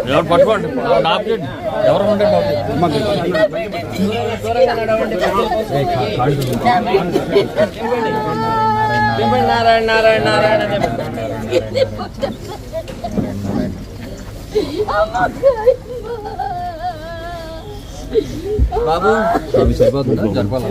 ఎవరు పట్టుకోండి ఎవరు ఉండే నారాయణ నారాయణ నారాయణ బాబు సరిపోతుందా జరపాలా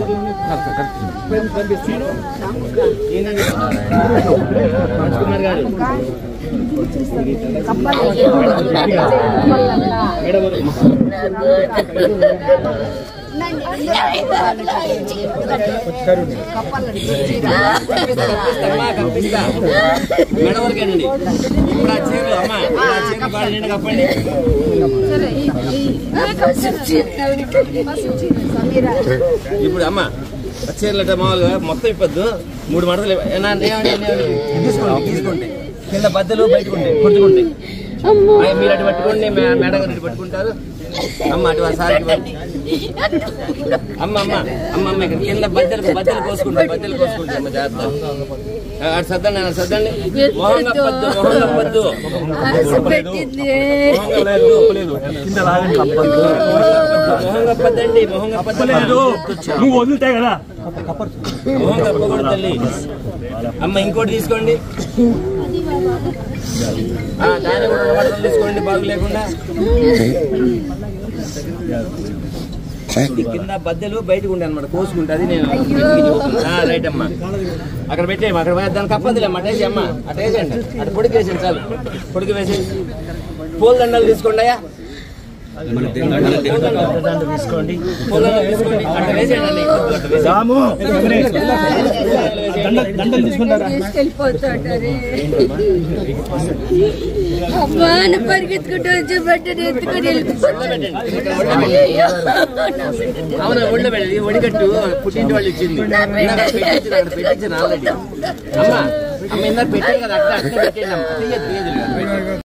మేడం వరకేనండి ఇప్పుడు ఆ చీరలు అమ్మా చీరలు బాగా నిండా కప్పండి ఇప్పుడు అమ్మ చీరలు మామూలుగా మొత్తం ఇప్పద్దు 3 మడతలు తీసుకోండి కింద బద్దలు బయటకు ఉంటాయి కొట్టుకుంటాయి మీరు అటు పట్టుకోండి మేడం గారు ఇటు పట్టుకుంటారు అమ్మ అటు సారికి అమ్మ అమ్మ అమ్మ అమ్మ ఇక్కడ కింద బద్దలు కోసుకుంటాయి అమ్మ జాగ్రత్త అటు సర్దండి సర్దండి మొహం కప్పద్దు మొహం కప్పద్దండి మొహం కప్పలేదు నువ్వు వదులుతాయి కదా మొహం కప్పకూడదు తల్లి అమ్మ ఇంకోటి తీసుకోండి దాన్ని కూడా తీసుకోండి బాగు లేకుండా కింద బద్దెలు బయటకు ఉండే అనమాట కోసుకుంటే అది నేను రైట్ అమ్మా అక్కడ పెట్టేయమ్మ అక్కడ దానికి కప్పదులే అమ్మ అటేసి అమ్మ అటేసేయండి అటు పొడికి వేసేయండి చాలు పొడికి వేసేయండి పూల దండలు తీసుకోండి అయ్యా తీసుకోండి అట్లా వేసేయండి పరిగెత్తుకుంటూ వచ్చి బట్టని ఎత్తుకొని అవునా ఒళ్ళబెట్టి ఒడిగట్టు పుట్టింటి వాళ్ళు ఇచ్చింది పెట్టించిన ఆల్రెడీ అమ్మ ఇందాక పెట్టాను కదా అట్లా పెట్టండి అమ్మ